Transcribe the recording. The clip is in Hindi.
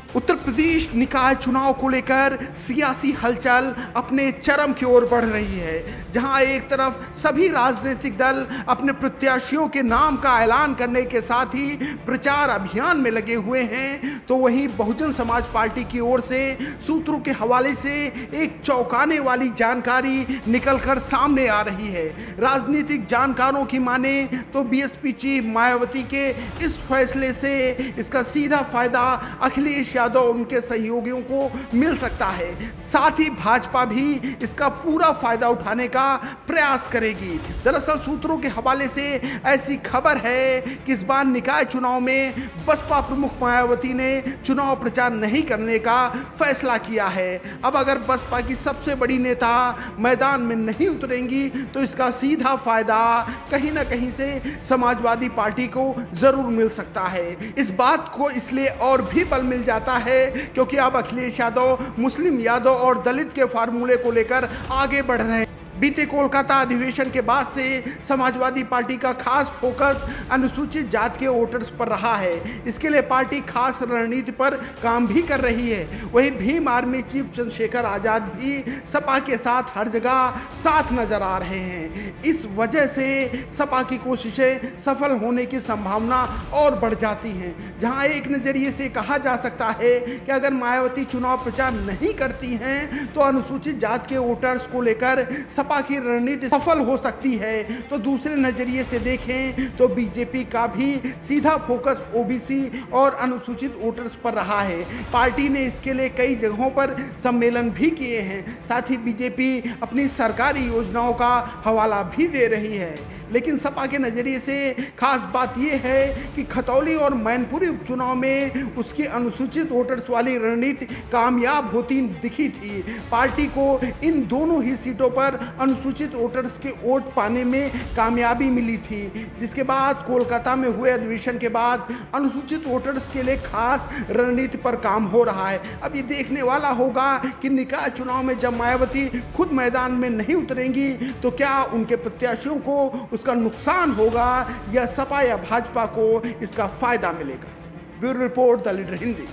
उत्तर प्रदेश निकाय चुनाव को लेकर सियासी हलचल अपने चरम की ओर बढ़ रही है, जहां एक तरफ सभी राजनीतिक दल अपने प्रत्याशियों के नाम का ऐलान करने के साथ ही प्रचार अभियान में लगे हुए हैं, तो वहीं बहुजन समाज पार्टी की ओर से सूत्रों के हवाले से एक चौंकाने वाली जानकारी निकलकर सामने आ रही है। राजनीतिक जानकारों की माने तो बीएसपी चीफ मायावती के इस फैसले से इसका सीधा फायदा अखिलेश यादव उनके सहयोगियों को मिल सकता है। साथ ही भाजपा भी इसका पूरा फायदा उठाने का प्रयास करेगी। दरअसल सूत्रों के हवाले से ऐसी खबर है कि इस बार निकाय चुनाव में बसपा प्रमुख मायावती ने चुनाव प्रचार नहीं करने का फैसला किया है। अब अगर बसपा की सबसे बड़ी नेता मैदान में नहीं उतरेंगी तो इसका सीधा फायदा कहीं ना कहीं से समाजवादी पार्टी को जरूर मिल सकता है। इस बात को इसलिए और भी बल मिल जाता है क्योंकि अब अखिलेश यादव मुस्लिम यादव और दलित के फार्मूले को लेकर आगे बढ़ रहे हैं। बीते कोलकाता अधिवेशन के बाद से समाजवादी पार्टी का खास फोकस अनुसूचित जाति के वोटर्स पर रहा है। इसके लिए पार्टी खास रणनीति पर काम भी कर रही है। वहीं भीम आर्मी चीफ चंद्रशेखर आजाद भी सपा के साथ हर जगह साथ नजर आ रहे हैं। इस वजह से सपा की कोशिशें सफल होने की संभावना और बढ़ जाती हैं। जहां एक नजरिए से कहा जा सकता है कि अगर मायावती चुनाव प्रचार नहीं करती हैं तो अनुसूचित जाति के वोटर्स को लेकर सपा की रणनीति सफल हो सकती है, तो दूसरे नजरिए से देखें तो बीजेपी का भी सीधा फोकस ओबीसी और अनुसूचित वोटर्स पर रहा है। पार्टी ने इसके लिए कई जगहों पर सम्मेलन भी किए हैं। साथ ही बीजेपी अपनी सरकारी योजनाओं का हवाला भी दे रही है। लेकिन सपा के नज़रिए से खास बात यह है कि खतौली और मैनपुरी उपचुनाव में उसकी अनुसूचित वोटर्स वाली रणनीति कामयाब होती दिखी थी। पार्टी को इन दोनों ही सीटों पर अनुसूचित वोटर्स के वोट पाने में कामयाबी मिली थी, जिसके बाद कोलकाता में हुए अधिवेशन के बाद अनुसूचित वोटर्स के लिए खास रणनीति पर काम हो रहा है। अब ये देखने वाला होगा कि निकाय चुनाव में जब मायावती खुद मैदान में नहीं उतरेंगी तो क्या उनके प्रत्याशियों को उसका नुकसान होगा या सपा या भाजपा को इसका फायदा मिलेगा। Bureau report, the leader Hindi.